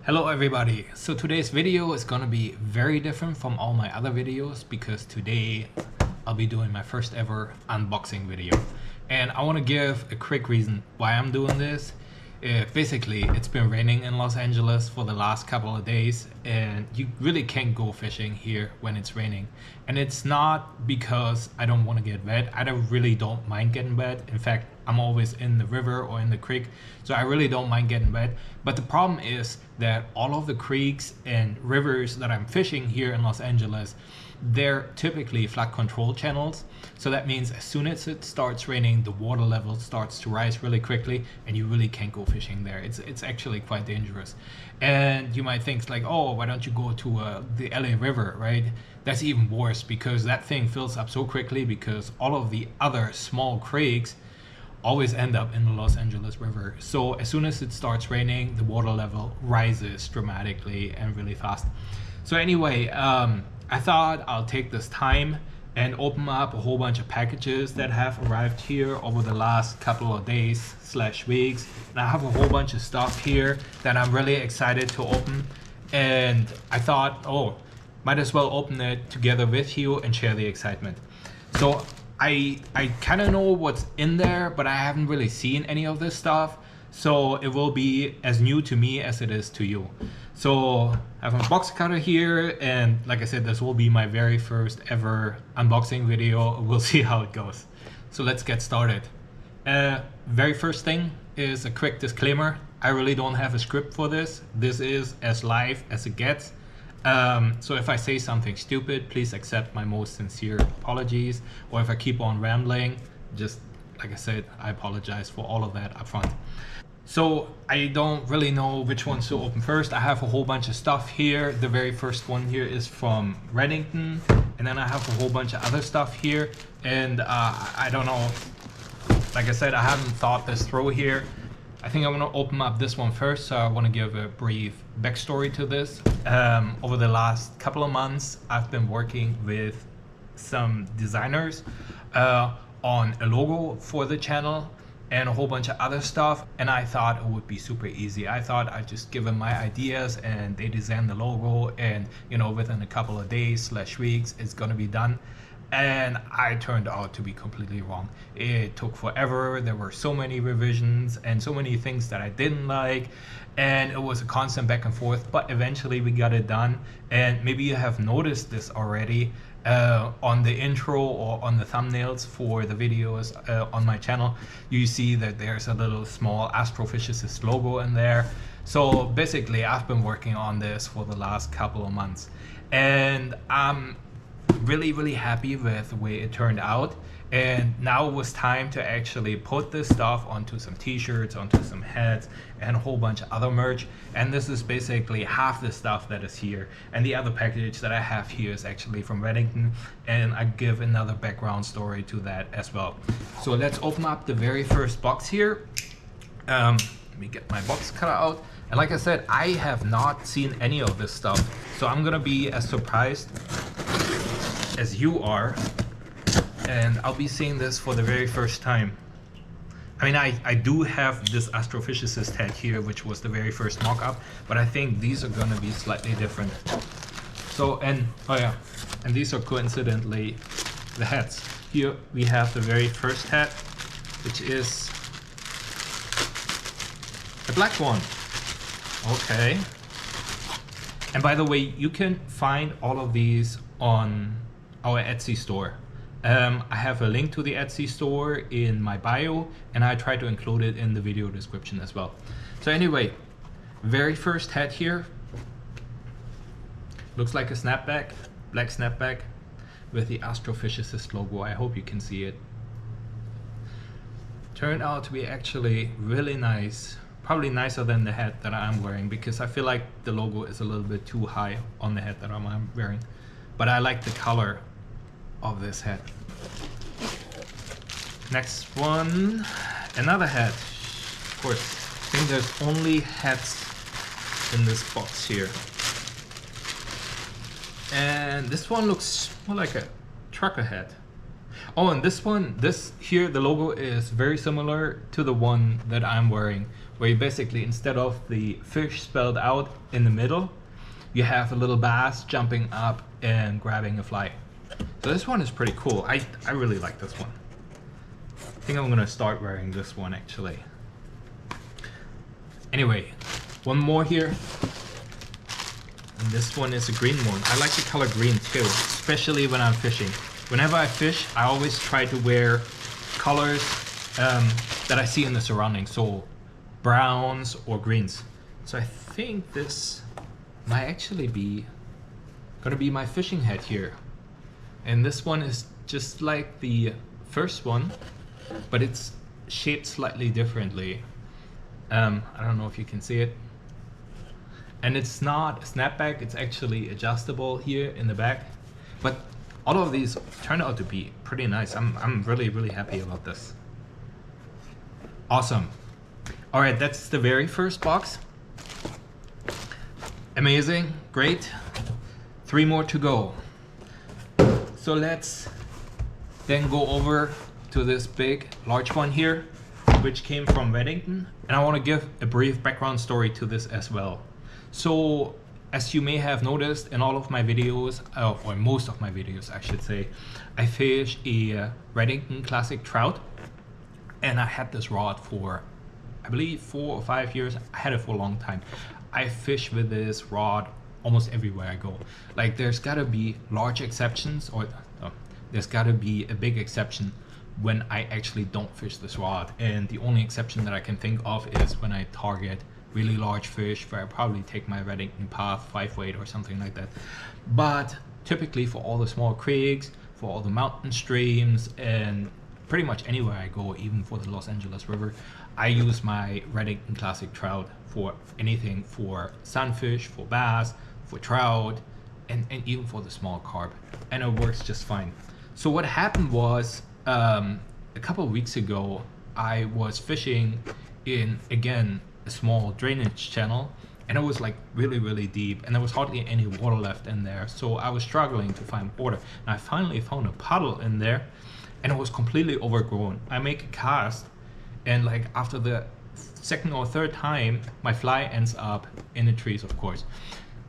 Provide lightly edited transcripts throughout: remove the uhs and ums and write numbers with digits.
Hello everybody, so today's video is gonna be very different from all my other videos because today I'll be doing my first ever unboxing video, and I want to give a quick reason why I'm doing this. Basically, it's been raining in Los Angeles for the last couple of days and you really can't go fishing here when it's raining. And it's not because I don't want to get wet. I really don't mind getting wet. In fact, I'm always in the river or in the creek, so I really don't mind getting wet. But the problem is that all of the creeks and rivers that I'm fishing here in Los Angeles, they're typically flood control channels. So that means as soon as it starts raining, the water level starts to rise really quickly and you really can't go fishing there. It's actually quite dangerous. And you might think like, oh, why don't you go to the LA River, right? That's even worse because that thing fills up so quickly because all of the other small creeks always end up in the Los Angeles River. So as soon as it starts raining, the water level rises dramatically and really fast. So anyway, I thought I'll take this time and open up a whole bunch of packages that have arrived here over the last couple of days / weeks. And I have a whole bunch of stuff here that I'm really excited to open. And I thought, oh, might as well open it together with you and share the excitement. So I kind of know what's in there, but I haven't really seen any of this stuff. So it will be as new to me as it is to you. So I have a box cutter here, and like I said, this will be my very first ever unboxing video. We'll see how it goes. So let's get started. Very first thing is a quick disclaimer. I really don't have a script for this. This is as live as it gets. So if I say something stupid, please accept my most sincere apologies. Or if I keep on rambling, just like I said, I apologize for all of that up front. So I don't really know which ones to open first. I have a whole bunch of stuff here. The very first one here is from Redington, and then I have a whole bunch of other stuff here. And I don't know, like I said, I haven't thought this through here. I think I want to open up this one first, so I want to give a brief backstory to this. Over the last couple of months, I've been working with some designers on a logo for the channel and a whole bunch of other stuff, and I thought it would be super easy. I thought I'd just give them my ideas and they design the logo, and you know, within a couple of days / weeks it's gonna be done. And I turned out to be completely wrong. It took forever. There were so many revisions and so many things that I didn't like, and it was a constant back and forth, but eventually we got it done. And maybe you have noticed this already on the intro or on the thumbnails for the videos on my channel. You see that there's a little small astrophysicist logo in there. So basically I've been working on this for the last couple of months, and I'm really happy with the way it turned out. And now it was time to actually put this stuff onto some t-shirts, onto some hats, and a whole bunch of other merch. And this is basically half the stuff that is here. And the other package that I have here is actually from Redington, and I give another background story to that as well. So let's open up the very first box here. Let me get my box cutter out. And like I said, I have not seen any of this stuff, so I'm gonna be as surprised as you are, and I'll be seeing this for the very first time. I mean, I do have this astrophysicist hat here, which was the very first mock-up, but I think these are gonna be slightly different. So, and oh yeah, and these are coincidentally the hats. Here we have the very first hat, which is a black one. Okay. And by the way, you can find all of these on our Etsy store. I have a link to the Etsy store in my bio, and I try to include it in the video description as well. So anyway, very first hat here looks like a snapback, black snapback with the astrophysicist logo. I hope you can see it. Turned out to be actually really nice, probably nicer than the hat that I'm wearing, because I feel like the logo is a little bit too high on the hat that I'm wearing. But I like the color of this hat. Next one, another hat. Of course, I think there's only hats in this box here. And this one looks more like a trucker hat. Oh, and this one, this here, the logo is very similar to the one that I'm wearing, where you basically, instead of the fish spelled out in the middle, you have a little bass jumping up and grabbing a fly. So this one is pretty cool. I really like this one. I think I'm gonna start wearing this one actually. Anyway, one more here. And this one is a green one. I like the color green too, especially when I'm fishing. Whenever I fish, I always try to wear colors that I see in the surroundings. So browns or greens. So I think this might actually be gonna be my fishing hat here. And this one is just like the first one, but it's shaped slightly differently. I don't know if you can see it. And it's not a snapback, it's actually adjustable here in the back. But all of these turned out to be pretty nice. I'm really happy about this. Awesome. All right, that's the very first box. Amazing, great. 3 more to go. So let's then go over to this big, large one here, which came from Redington. And I want to give a brief background story to this as well. So as you may have noticed in all of my videos, or most of my videos I should say, I fish a Redington Classic Trout. And I had this rod for, I believe, 4 or 5 years. I had it for a long time. I fish with this rod almost everywhere I go. Like, there's gotta be large exceptions, or there's gotta be a big exception when I actually don't fish this rod. And the only exception that I can think of is when I target really large fish, where I probably take my Redington Path 5-weight or something like that. But typically for all the small creeks, for all the mountain streams, and pretty much anywhere I go, even for the Los Angeles River, I use my Redington Classic Trout for anything, for sunfish, for bass, for trout, and even for the small carp. And it works just fine. So what happened was, a couple of weeks ago, I was fishing in, again, a small drainage channel, and it was like really deep, and there was hardly any water left in there. So I was struggling to find water, and I finally found a puddle in there, and it was completely overgrown. I make a cast, and like after the second or third time, my fly ends up in the trees, of course.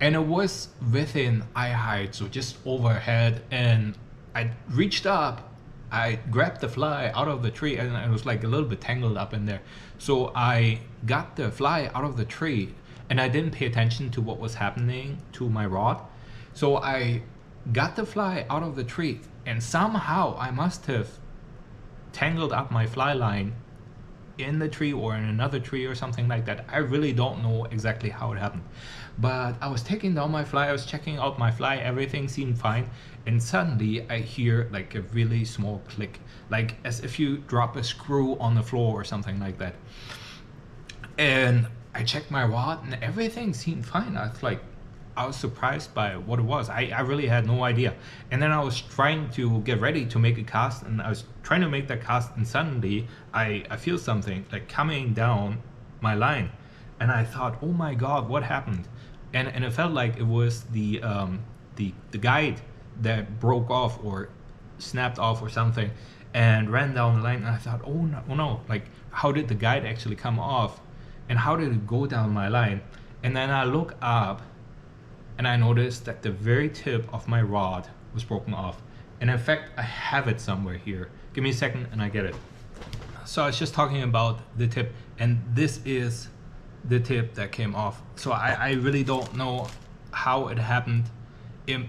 And it was within eye height, so just overhead, and I reached up, I grabbed the fly out of the tree, and it was like a little bit tangled up in there. So I got the fly out of the tree, and I didn't pay attention to what was happening to my rod. So I got the fly out of the tree, and somehow I must have tangled up my fly line in the tree or in another tree or something like that. I really don't know exactly how it happened. But I was taking down my fly, I was checking out my fly, everything seemed fine, and suddenly I hear like a really small click, like as if you drop a screw on the floor or something like that. And I checked my rod and everything seemed fine. I was surprised by what it was. I really had no idea. And then I was trying to get ready to make a cast, and I was trying to make that cast, and suddenly I feel something like coming down my line, and I thought, oh my god, what happened? And it felt like it was the guide that broke off or snapped off or something and ran down the line. And I thought, oh no, like how did the guide actually come off, and how did it go down my line? And then I look up, and I noticed that the very tip of my rod was broken off. And in fact, I have it somewhere here. Give me a second and I get it. So I was just talking about the tip, and this is the tip that came off. So I really don't know how it happened.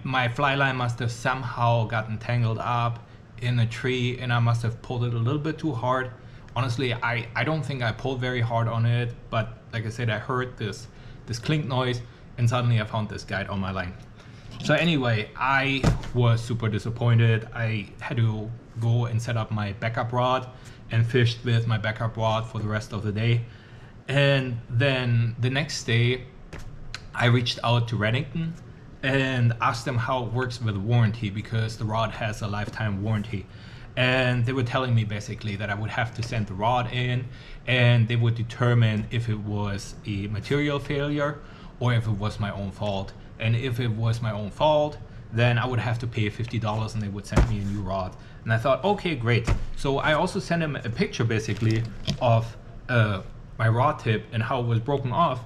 My fly line must have somehow gotten tangled up in a tree, and I must have pulled it a little bit too hard. Honestly, I don't think I pulled very hard on it, but like I said, I heard this clink noise, and suddenly I found this guide on my line. So anyway, I was super disappointed. I had to go and set up my backup rod and fished with my backup rod for the rest of the day. And then the next day, I reached out to Redington and asked them how it works with warranty, because the rod has a lifetime warranty. And they were telling me basically that I would have to send the rod in, and they would determine if it was a material failure or if it was my own fault. And if it was my own fault, then I would have to pay $50 and they would send me a new rod. And I thought, okay, great. So I also sent them a picture basically of a my rod tip and how it was broken off.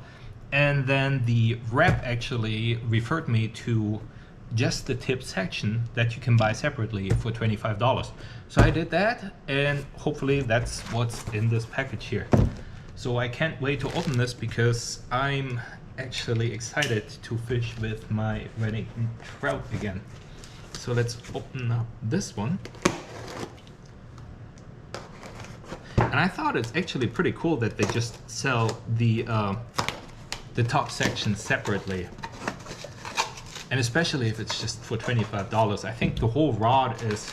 And then the rep actually referred me to just the tip section that you can buy separately for $25. So I did that, and hopefully that's what's in this package here. So I can't wait to open this because I'm actually excited to fish with my Redington Trout again. So let's open up this one. And I thought it's actually pretty cool that they just sell the top section separately. And especially if it's just for $25. I think the whole rod is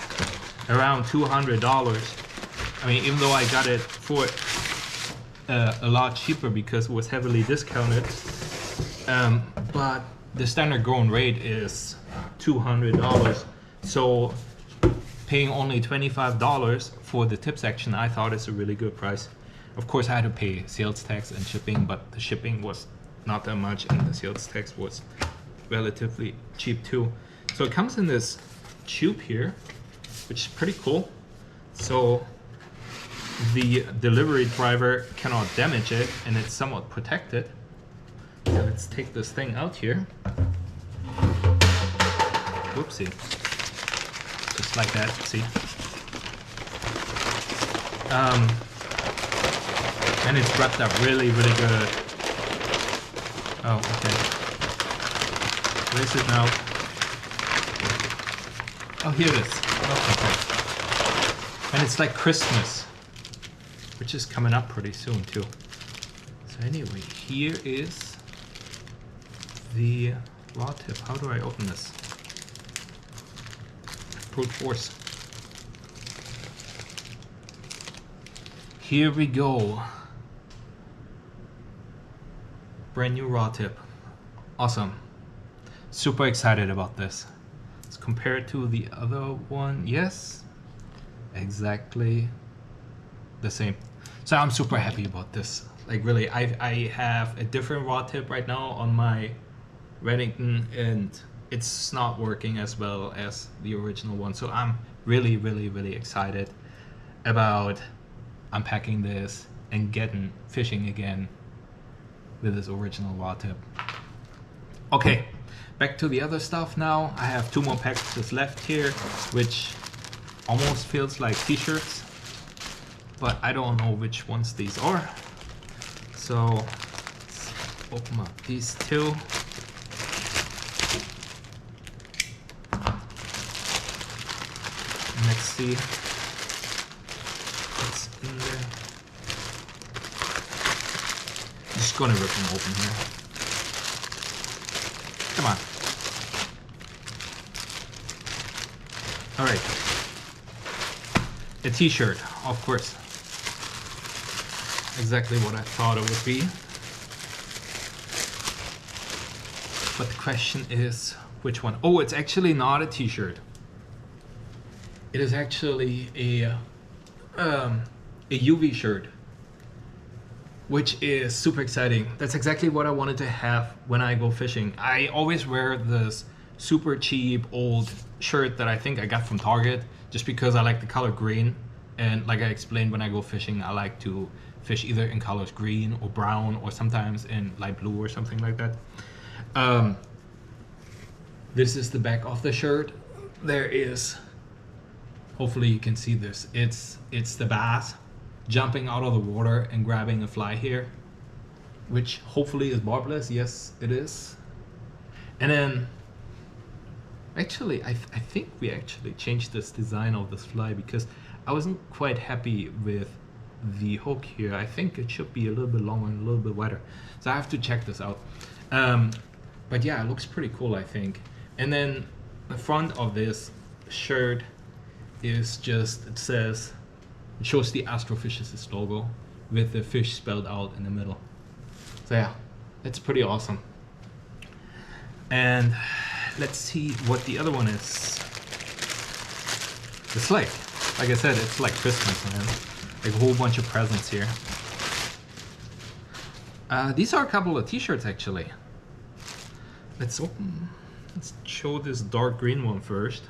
around $200. I mean, even though I got it for a lot cheaper because it was heavily discounted. But the standard going rate is $200. So paying only $25 for the tip section, I thought is a really good price. Of course, I had to pay sales tax and shipping, but the shipping was not that much and the sales tax was relatively cheap too. So it comes in this tube here, which is pretty cool. So the delivery driver cannot damage it and it's somewhat protected. So let's take this thing out here. Whoopsie. Just like that, see? And it's wrapped up really, really good. Oh, okay. Where is it now? Oh, here it is. Okay. And it's like Christmas, which is coming up pretty soon too. So anyway, here is the rod tip. How do I open this? Brute force. Here we go. Brand new rod tip. Awesome. Super excited about this. Let's compare it to the other one. Yes, exactly the same. So I'm super happy about this. Like really, I have a different rod tip right now on my Redington and it's not working as well as the original one. So I'm really, really, really excited about unpacking this and getting fishing again with this original rod tip. Okay, back to the other stuff now. I have 2 more packages left here, which almost feels like t-shirts, but I don't know which ones these are. So let's open up these 2. And let's see what's in there. I'm just gonna rip them open here. Come on. All right. A t-shirt, of course. Exactly what I thought it would be. But the question is, which one? Oh, it's actually not a t-shirt. It is actually a UV shirt, which is super exciting. That's exactly what I wanted to have when I go fishing. I always wear this super cheap old shirt that I think I got from Target just because I like the color green. And like I explained, when I go fishing, I like to fish either in colors green or brown or sometimes in light blue or something like that. This is the back of the shirt. There is, hopefully you can see this, it's the bass jumping out of the water and grabbing a fly here, which hopefully is barbless. Yes, it is. And then actually I think we actually changed this design of this fly because I wasn't quite happy with the hook here. I think it should be a little bit longer and a little bit wider, so I have to check this out. But yeah, it looks pretty cool, I think. And then the front of this shirt is just, it shows the Astrophysicist logo with the fish spelled out in the middle. So yeah, it's pretty awesome. And let's see what the other one is. The sleigh. Like I said, it's like Christmas, man. Like a whole bunch of presents here. These are a couple of t-shirts actually. Let's show this dark green one first.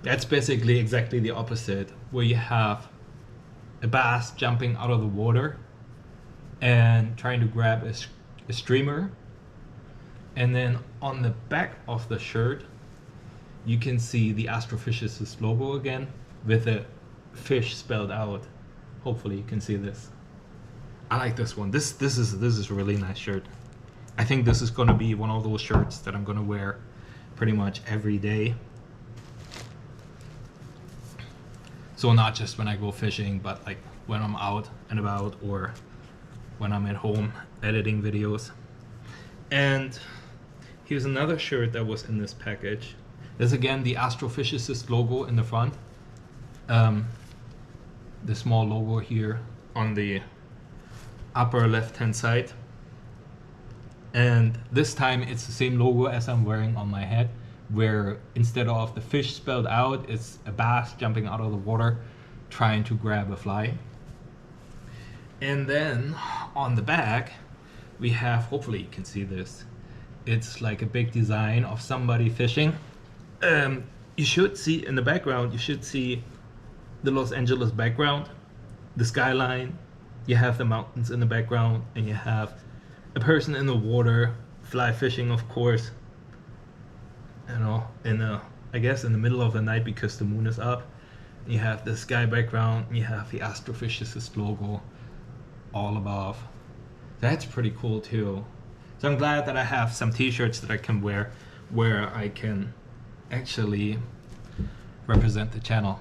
That's basically exactly the opposite, where you have a bass jumping out of the water and trying to grab a streamer. And then on the back of the shirt, you can see the Astrophysicist logo again with a fish spelled out. Hopefully you can see this. I like this one. This is a really nice shirt. I think this is gonna be one of those shirts that I'm gonna wear pretty much every day. So not just when I go fishing, but like when I'm out and about or when I'm at home editing videos. And here's another shirt that was in this package. There's again the Astrophysicist logo in the front. The small logo here on the upper left hand side. And this time it's the same logo as I'm wearing on my head, where instead of the fish spelled out, it's a bass jumping out of the water trying to grab a fly. And then on the back we have, hopefully you can see this, it's like a big design of somebody fishing. You should see in the background, you should see the Los Angeles background, the skyline, you have the mountains in the background, and you have a person in the water, fly fishing of course, you know, I guess in the middle of the night because the moon is up. You have the sky background, and you have the Astrophysicist logo all above. That's pretty cool too. So I'm glad that I have some t-shirts that I can wear where I can actually represent the channel.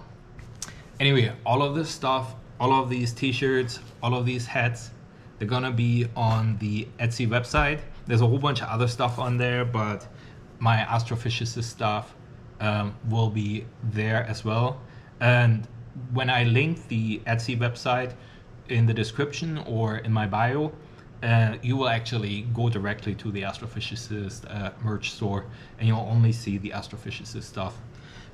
Anyway, all of this stuff, all of these t-shirts, all of these hats, they're gonna be on the Etsy website. There's a whole bunch of other stuff on there, but my Astrophysicist stuff will be there as well. And when I link the Etsy website in the description or in my bio, you will actually go directly to the Astrophysicist merch store, and you'll only see the Astrophysicist stuff.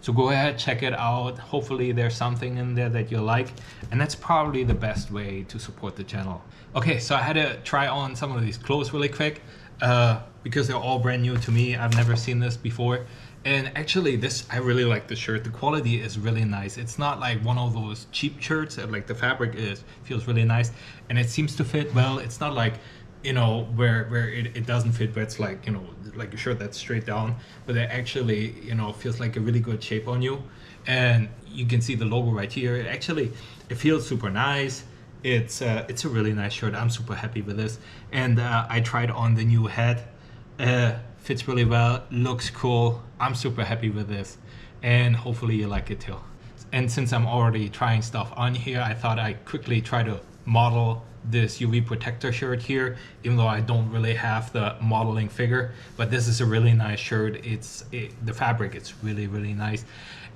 So go ahead, check it out. Hopefully there's something in there that you like, and that's probably the best way to support the channel. Okay, so I had to try on some of these clothes really quick because they're all brand new to me. I've never seen this before. And actually I really like the shirt. The quality is really nice. It's not like one of those cheap shirts, like the fabric feels really nice, and it seems to fit well. It's not like, you know, where it doesn't fit, but it's like, you know, like a shirt that's straight down, but it actually, you know, feels like a really good shape on you. And you can see the logo right here. It feels super nice. It's a really nice shirt. I'm super happy with this. And I tried on the new hat. Fits really well, looks cool. I'm super happy with this, and hopefully you like it too. And since I'm already trying stuff on here, I thought I'd quickly try to model this UV protector shirt here, even though I don't really have the modeling figure. But this is a really nice shirt. The fabric, it's really, really nice.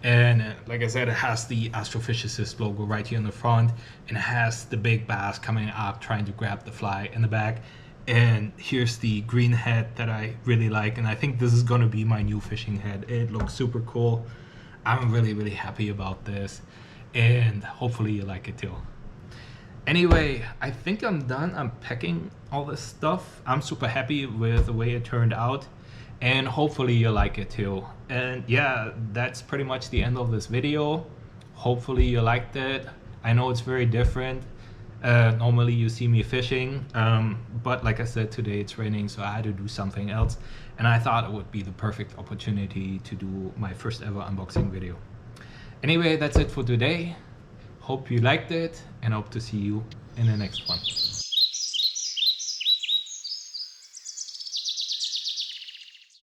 And like I said, it has the Astrophysicist logo right here in the front, and it has the big bass coming up trying to grab the fly in the back. And here's the green hat that I really like, and I think this is gonna be my new fishing hat. It looks super cool. I'm really, really happy about this, and hopefully you like it too. Anyway, I think I'm done unpacking all this stuff. I'm super happy with the way it turned out, and hopefully you like it too. And yeah, that's pretty much the end of this video. Hopefully you liked it. I know it's very different. Normally you see me fishing, but like I said, today it's raining, so I had to do something else, and I thought it would be the perfect opportunity to do my first ever unboxing video. Anyway, that's it for today. Hope you liked it, and hope to see you in the next one.